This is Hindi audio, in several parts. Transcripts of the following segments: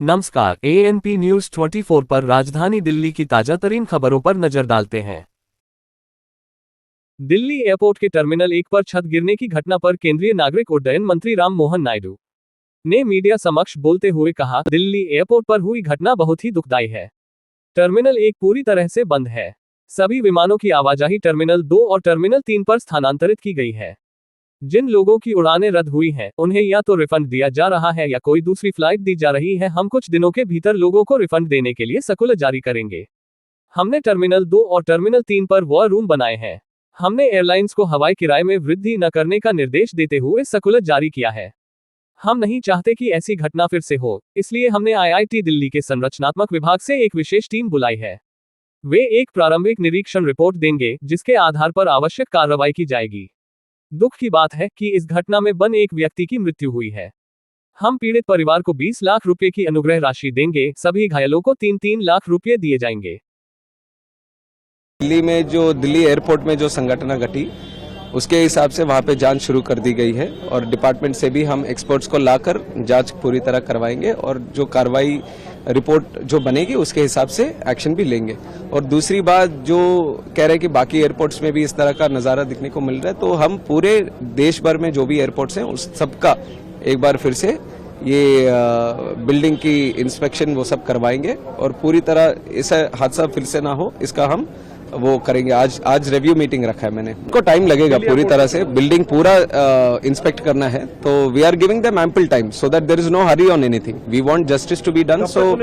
नमस्कार, ANP न्यूज़ 24 पर राजधानी दिल्ली की ताजा तरीन खबरों पर नजर डालते हैं। दिल्ली एयरपोर्ट के टर्मिनल 1 पर छत गिरने की घटना पर केंद्रीय नागरिक उड्डयन मंत्री राम मोहन नायडू ने मीडिया समक्ष बोलते हुए कहा, दिल्ली एयरपोर्ट पर हुई घटना बहुत ही दुखदायी है। टर्मिनल 1 पूरी तरह से बंद है। सभी विमानों की आवाजाही टर्मिनल 2 और टर्मिनल 3 पर स्थानांतरित की गई है। जिन लोगों की उड़ानें रद्द हुई हैं, उन्हें या तो रिफंड दिया जा रहा है या कोई दूसरी फ्लाइट दी जा रही है। हम कुछ दिनों के भीतर लोगों को रिफंड देने के लिए सर्कुलर जारी करेंगे। हमने टर्मिनल 2 और टर्मिनल 3 पर वॉर रूम बनाए हैं। हमने एयरलाइंस को हवाई किराए में वृद्धि न करने का निर्देश देते हुए सर्कुलर जारी किया है। हम नहीं चाहते कि ऐसी घटना फिर से हो, इसलिए हमने IIT दिल्ली के संरचनात्मक विभाग से एक विशेष टीम बुलाई है। वे एक प्रारंभिक निरीक्षण रिपोर्ट देंगे, जिसके आधार पर आवश्यक कार्रवाई की जाएगी। दुख की बात है कि इस घटना में एक व्यक्ति की मृत्यु हुई है। हम पीड़ित परिवार को 20 लाख रुपए की अनुग्रह राशि देंगे। सभी घायलों को 3-3 लाख रुपए दिए जाएंगे। दिल्ली में दिल्ली एयरपोर्ट में जो संघटना घटी, उसके हिसाब से वहां पे जांच शुरू कर दी गई है और डिपार्टमेंट से भी हम एक्सपर्ट्स को लाकर जांच पूरी तरह करवाएंगे और जो कार्रवाई रिपोर्ट जो बनेगी उसके हिसाब से एक्शन भी लेंगे। और दूसरी बात जो कह रहे हैं कि बाकी एयरपोर्ट्स में भी इस तरह का नज़ारा दिखने को मिल रहा है, तो हम पूरे देश भर में जो भी एयरपोर्ट्स हैं उस सबका एक बार फिर से ये बिल्डिंग की इंस्पेक्शन वो सब करवाएंगे और पूरी तरह ऐसा हादसा फिर से ना हो, इसका हम वो करेंगे। आज रिव्यू मीटिंग रखा है मैंने। को टाइम लगेगा पूरी तरह से बिल्डिंग पूरा इंस्पेक्ट करना है, तो we are giving them ample time so that there is no hurry on anything. We want justice to be done. So वो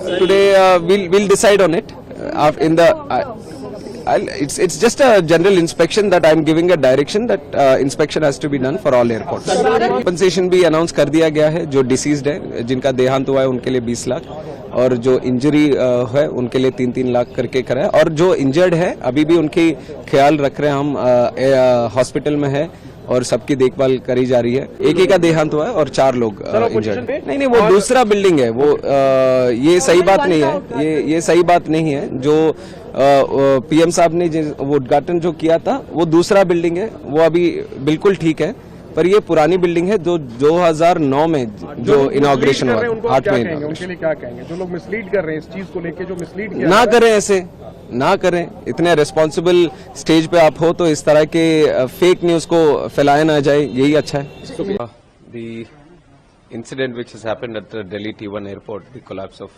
today we'll decide on it in the it's just a general inspection that I'm giving a direction that inspection has to be done for all airports. Compensation भी अनाउंस कर दिया गया है। जो डिसीज्ड है, जिनका देहांत हुआ है, उनके लिए 20 लाख और जो इंजरी है उनके लिए 3-3 लाख करके कराया। और जो इंजर्ड है अभी भी उनकी ख्याल रख रहे हैं हम, हॉस्पिटल में है और सबकी देखभाल करी जा रही है। एक का देहांत हुआ है और 4 लोग इंजर्ड। नहीं, वो दूसरा बिल्डिंग है। वो ये सही बात नहीं है। ये सही बात नहीं है। जो PM साहब ने वो उद्घाटन जो किया था, वो दूसरा बिल्डिंग है। वो अभी बिल्कुल ठीक है, पर ये पुरानी बिल्डिंग है जो 2009 में जो इनॉग्रेशन हुआ, 8 महीने। उनके लिए क्या कहेंगे जो लोग मिसलीड कर रहे हैं इस चीज को लेके, जो मिसलीड ना करें, ऐसे ना करें। इतने रिस्पॉन्सिबल स्टेज पे आप हो तो इस तरह के फेक न्यूज को फैलाया ना जाए, यही अच्छा है। The incident which has happened at the Delhi T1 airport, the collapse of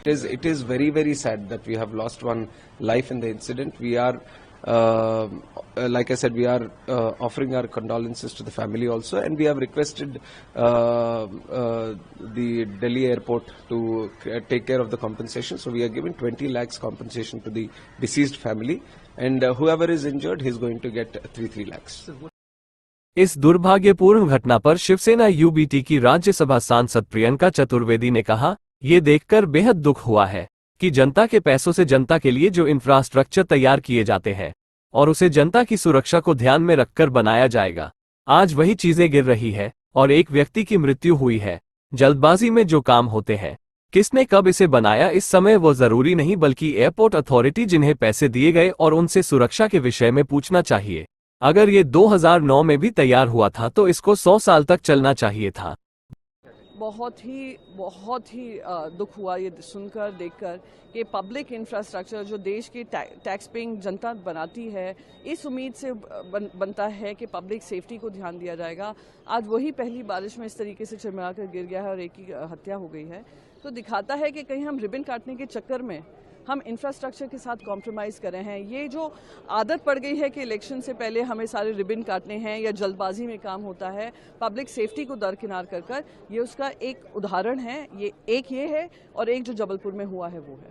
it is very sad that we have lost one life in the incident. We are like I said, we are offering our condolences to the family also, and we have requested the Delhi airport to take care of the compensation. So we are giving 20 lakhs compensation to the deceased family, and whoever is injured, he is going to get 3 lakhs. इस दुर्भाग्यपूर्ण घटना पर शिवसेना UBT की राज्यसभा सांसद प्रियंका चतुर्वेदी ने कहा, ये देखकर बेहद दुख हुआ है कि जनता के पैसों से जनता के लिए जो इंफ्रास्ट्रक्चर तैयार किए जाते हैं और उसे जनता की सुरक्षा को ध्यान में रखकर बनाया जाएगा, आज वही चीजें गिर रही है और एक व्यक्ति की मृत्यु हुई है। जल्दबाजी में जो काम होते हैं, किसने कब इसे बनाया इस समय वो जरूरी नहीं, बल्कि एयरपोर्ट अथॉरिटी जिन्हें पैसे दिए गए और उनसे सुरक्षा के विषय में पूछना चाहिए। अगर ये 2009 में भी तैयार हुआ था तो इसको 100 साल तक चलना चाहिए था। बहुत ही दुख हुआ ये सुनकर, देखकर कि पब्लिक इंफ्रास्ट्रक्चर जो देश की टैक्स पेइंग जनता बनाती है, इस उम्मीद से बनता है कि पब्लिक सेफ्टी को ध्यान दिया जाएगा। आज वही पहली बारिश में इस तरीके से चिरमिरा कर गिर गया है और एक की हत्या हो गई है, तो दिखाता है कि कहीं हम रिबन काटने के चक्कर में हम इंफ्रास्ट्रक्चर के साथ कॉम्प्रोमाइज़ कर रहे हैं। ये जो आदत पड़ गई है कि इलेक्शन से पहले हमें सारे रिबन काटने हैं या जल्दबाजी में काम होता है, पब्लिक सेफ्टी को दरकिनार कर ये उसका एक उदाहरण है। ये है और एक जो जबलपुर में हुआ है वो है।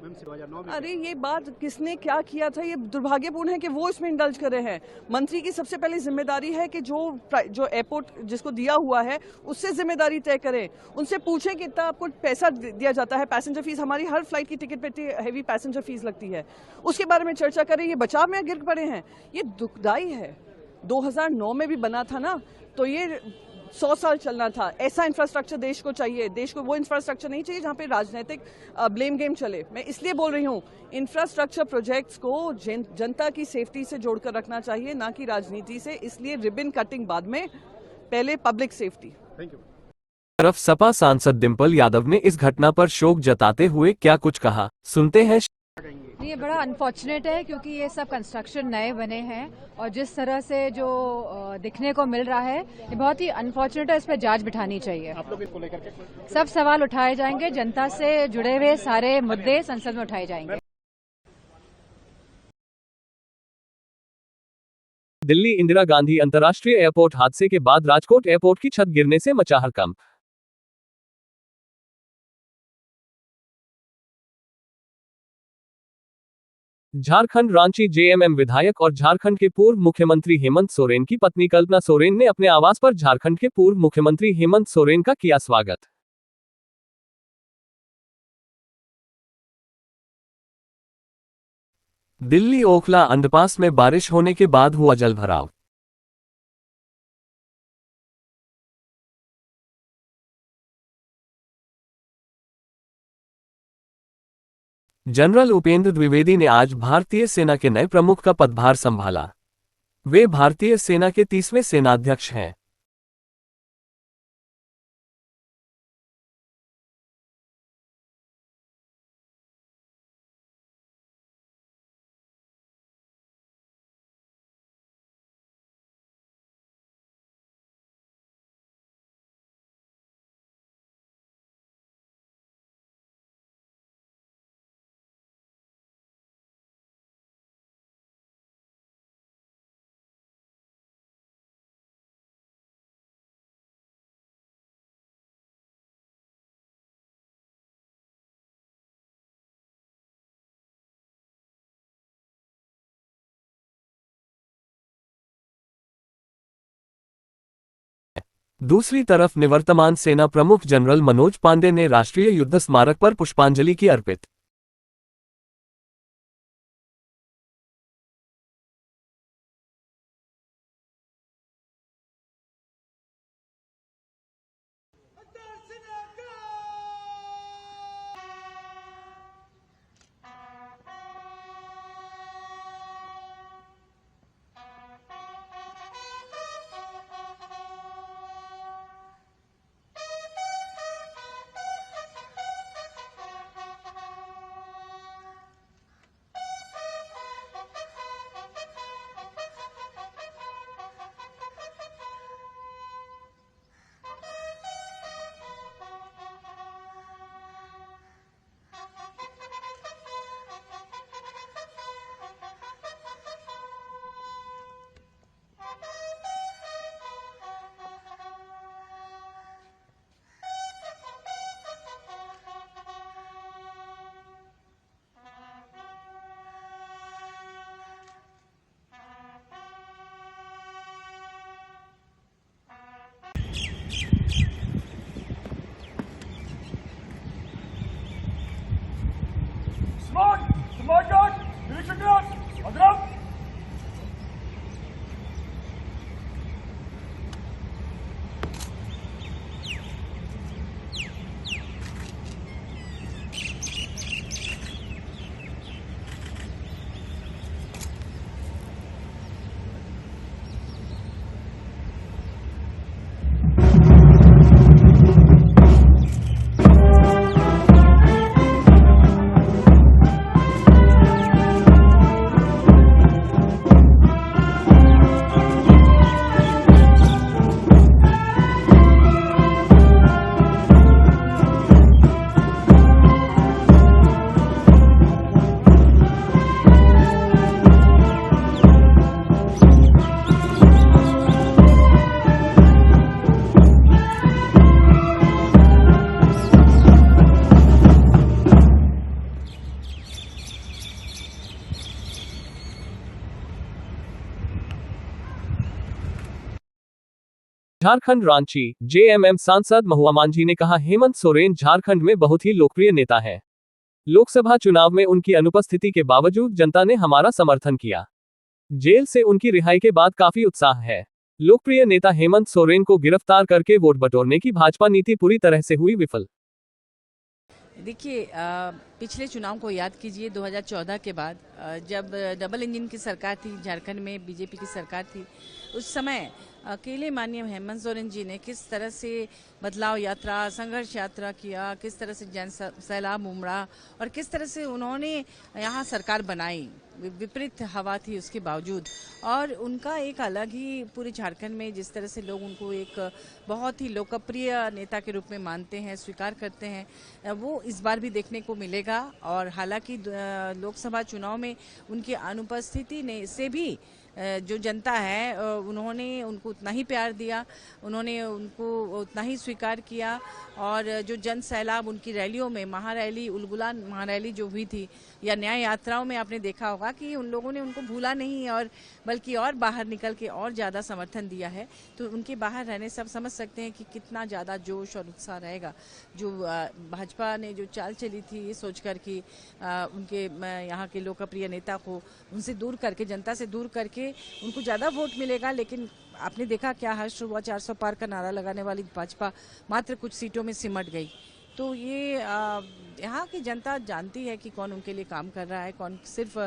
अरे ये बात किसने क्या किया था, ये दुर्भाग्यपूर्ण है कि वो इसमें इंडल्ज कर रहे हैं। मंत्री की सबसे पहले जिम्मेदारी है कि जो एयरपोर्ट जिसको दिया हुआ है उससे जिम्मेदारी तय करें, उनसे पूछें कि इतना आपको पैसा दिया जाता है, पैसेंजर फीस, हमारी हर फ्लाइट की टिकट पे हैवी पैसेंजर फीस लगती है, उसके बारे में चर्चा करें। ये बचाव में गिर पड़े हैं, ये दुखदाई है। 2009 में भी बना था ना, तो ये 100 साल चलना था। ऐसा इंफ्रास्ट्रक्चर देश को चाहिए। देश को वो इंफ्रास्ट्रक्चर नहीं चाहिए जहां पे राजनीतिक ब्लेम गेम चले। मैं इसलिए बोल रही हूँ, इंफ्रास्ट्रक्चर प्रोजेक्ट्स को जनता की सेफ्टी से जोड़कर रखना चाहिए, ना कि राजनीति से। इसलिए रिबन कटिंग बाद में, पहले पब्लिक सेफ्टी। Thank you. तरफ सपा सांसद डिंपल यादव ने इस घटना पर शोक जताते हुए क्या कुछ कहा, सुनते हैं। ये बड़ा अनफॉर्चुनेट है क्योंकि ये सब कंस्ट्रक्शन नए बने हैं और जिस तरह से जो दिखने को मिल रहा है ये बहुत ही अनफॉर्चुनेट है। इस पर जांच बिठानी चाहिए। आप लोग इसको लेकर के सब सवाल उठाए जाएंगे, जनता से जुड़े हुए सारे मुद्दे संसद में उठाए जाएंगे। दिल्ली इंदिरा गांधी अंतर्राष्ट्रीय एयरपोर्ट हादसे के बाद राजकोट एयरपोर्ट की छत गिरने से मचा हड़कंप। झारखंड रांची जेएमएम विधायक और झारखंड के पूर्व मुख्यमंत्री हेमंत सोरेन की पत्नी कल्पना सोरेन ने अपने आवास पर झारखंड के पूर्व मुख्यमंत्री हेमंत सोरेन का किया स्वागत। दिल्ली ओखला अंडरपास में बारिश होने के बाद हुआ जलभराव। जनरल उपेंद्र द्विवेदी ने आज भारतीय सेना के नए प्रमुख का पदभार संभाला। वे भारतीय सेना के 30वें सेनाध्यक्ष हैं। दूसरी तरफ निवर्तमान सेना प्रमुख जनरल मनोज पांडे ने राष्ट्रीय युद्ध स्मारक पर पुष्पांजलि की अर्पित। झारखंड रांची जेएमएम सांसद महुआ मांझी ने कहा, हेमंत सोरेन झारखंड में बहुत ही लोकप्रिय नेता है। लोकसभा चुनाव में उनकी अनुपस्थिति के बावजूद जनता ने हमारा समर्थन किया। जेल से उनकी रिहाई के बाद काफी उत्साह है। लोकप्रिय नेता हेमंत सोरेन को गिरफ्तार करके वोट बटोरने की भाजपा नीति पूरी तरह से हुई विफल। देखिए, पिछले चुनाव को याद कीजिए। 2014 के बाद जब डबल इंजन की सरकार थी, झारखंड में बीजेपी की सरकार थी, उस समय अकेले माननीय हेमंत सोरेन जी ने किस तरह से बदलाव यात्रा, संघर्ष यात्रा किया, किस तरह से जन सैलाब उमड़ा और किस तरह से उन्होंने यहाँ सरकार बनाई, विपरीत हवा थी उसके बावजूद। और उनका एक अलग ही पूरे झारखंड में जिस तरह से लोग उनको एक बहुत ही लोकप्रिय नेता के रूप में मानते हैं, स्वीकार करते हैं, वो इस बार भी देखने को मिलेगा। और हालांकि लोकसभा चुनाव में उनकी अनुपस्थिति ने से भी जो जनता है उन्होंने उनको उतना ही प्यार दिया, उन्होंने उनको उतना ही स्वीकार किया। और जो जन सैलाब उनकी रैलियों में, महारैली, उलगुलान महारैली जो हुई थी या न्याय यात्राओं में आपने देखा होगा कि उन लोगों ने उनको भूला नहीं और बल्कि और बाहर निकल के और ज़्यादा समर्थन दिया है। तो उनके बाहर रहने से आप समझ सकते हैं कि कितना ज़्यादा जोश और उत्साह रहेगा। जो भाजपा ने जो चाल चली थी ये सोचकर कि उनके यहाँ के लोकप्रिय नेता को उनसे दूर करके, जनता से दूर करके उनको ज़्यादा वोट मिलेगा, लेकिन आपने देखा क्या हर्ष हुआ, 400 पार का नारा लगाने वाली भाजपा मात्र कुछ सीटों में सिमट गई। तो ये यहाँ की जनता जानती है कि कौन उनके लिए काम कर रहा है, कौन सिर्फ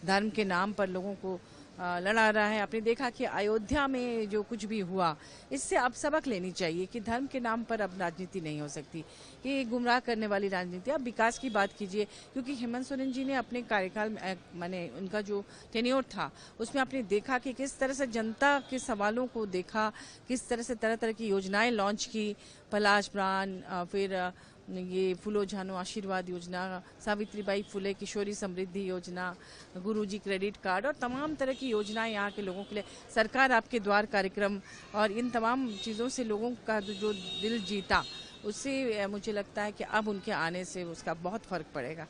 धर्म के नाम पर लोगों को लड़ा रहा है। आपने देखा कि अयोध्या में जो कुछ भी हुआ, इससे आप सबक लेनी चाहिए कि धर्म के नाम पर अब राजनीति नहीं हो सकती, कि गुमराह करने वाली राजनीति। अब विकास की बात कीजिए, क्योंकि हेमंत सोरेन जी ने अपने कार्यकाल में माने उनका जो टेन्योर था उसमें आपने देखा कि किस तरह से जनता के सवालों को देखा, किस तरह से तरह तरह की योजनाएं लॉन्च की, पलाश प्राण, फिर ये फूलो झानो आशीर्वाद योजना, सावित्रीबाई फुले किशोरी समृद्धि योजना, गुरुजी क्रेडिट कार्ड और तमाम तरह की योजनाएं यहाँ के लोगों के लिए, सरकार आपके द्वार कार्यक्रम और इन तमाम चीज़ों से लोगों का जो दिल जीता, उससे मुझे लगता है कि अब उनके आने से उसका बहुत फर्क पड़ेगा।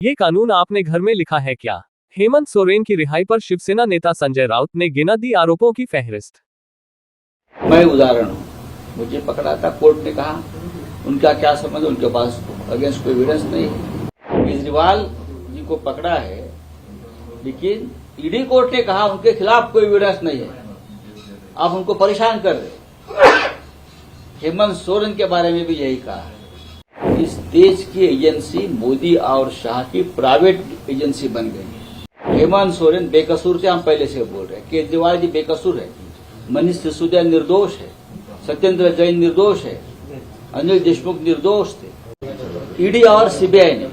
ये कानून आपने घर में लिखा है क्या? हेमंत सोरेन की रिहाई पर शिवसेना नेता संजय राउत ने गिना दी आरोपों की फहरिस्त। मैं उदाहरण हूँ, मुझे पकड़ा था, कोर्ट ने कहा उनका क्या संबंध, उनके पास अगेंस्ट कोई एविडेंस नहीं है। केजरीवाल जी को पकड़ा है, लेकिन ईडी कोर्ट ने कहा उनके खिलाफ कोई एविडेंस नहीं है, आप उनको परेशान कर रहे। हेमंत सोरेन के बारे में भी यही कहा है। इस देश की एजेंसी मोदी और शाह की प्राइवेट एजेंसी बन गई है। हेमंत सोरेन बेकसूर थे, हम पहले से बोल रहे हैं। केजरीवाल जी बेकसूर है, मनीष सिसोदिया निर्दोष है, सत्येंद्र जैन निर्दोष है, अनिल देशमुख निर्दोष थे। ईडी और सीबीआई ने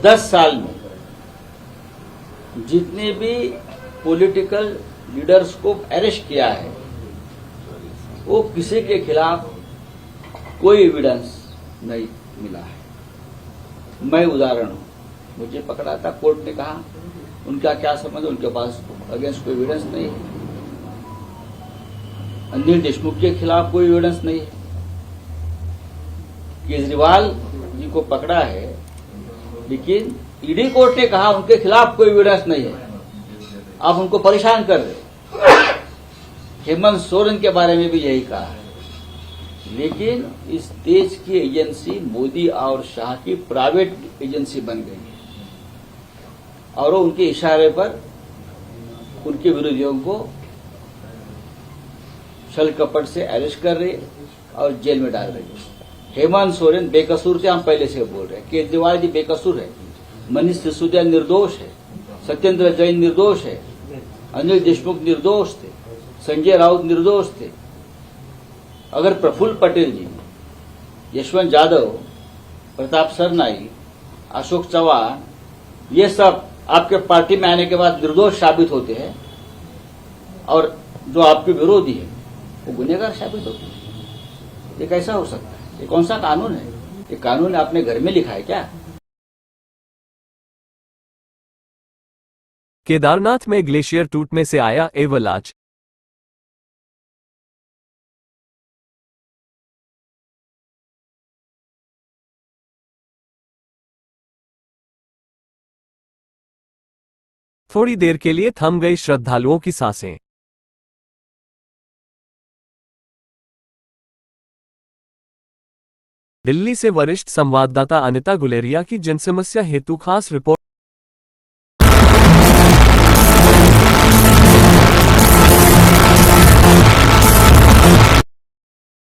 10 साल में जितने भी पॉलिटिकल लीडर्स को अरेस्ट किया है, वो किसी के खिलाफ कोई एविडेंस नहीं मिला है। मैं उदाहरण हूं, मुझे पकड़ा था, कोर्ट ने कहा उनका क्या संबंध, उनके पास अगेंस्ट कोई एविडेंस नहीं है। अनिल देशमुख के खिलाफ कोई एविडेंस नहीं है। केजरीवाल जी को पकड़ा है, लेकिन ईडी कोर्ट ने कहा उनके खिलाफ कोई एविडेंस नहीं है, आप उनको परेशान कर रहे। हेमंत सोरेन के बारे में भी यही कहा है, लेकिन इस देश की एजेंसी मोदी और शाह की प्राइवेट एजेंसी बन गई है और वो उनके इशारे पर उनके विरोधियों को छल कपट से अरेस्ट कर रहे और जेल में डाल रहे। हेमंत सोरेन बेकसूर थे, हम पहले से बोल रहे हैं। केजरीवाल जी बेकसूर है, मनीष सिसोदिया निर्दोष है, सत्येंद्र जैन निर्दोष है, अनिल देशमुख निर्दोष थे, संजय राउत निर्दोष थे। अगर प्रफुल्ल पटेल जी, यशवंत यादव, प्रताप सरनाई, अशोक चौहान, ये सब आपके पार्टी में आने के बाद निर्दोष साबित होते हैं और जो आपके विरोधी है वो गुनहगार साबित होते हैं, ये कैसा हो सकता है? ये कौन सा कानून है? ये कानून आपने घर में लिखा है क्या? केदारनाथ में ग्लेशियर टूटने से आया एवलांच। थोड़ी देर के लिए थम गई श्रद्धालुओं की सांसें। दिल्ली से वरिष्ठ संवाददाता अनिता गुलेरिया की जनसमस्या हेतु खास रिपोर्ट।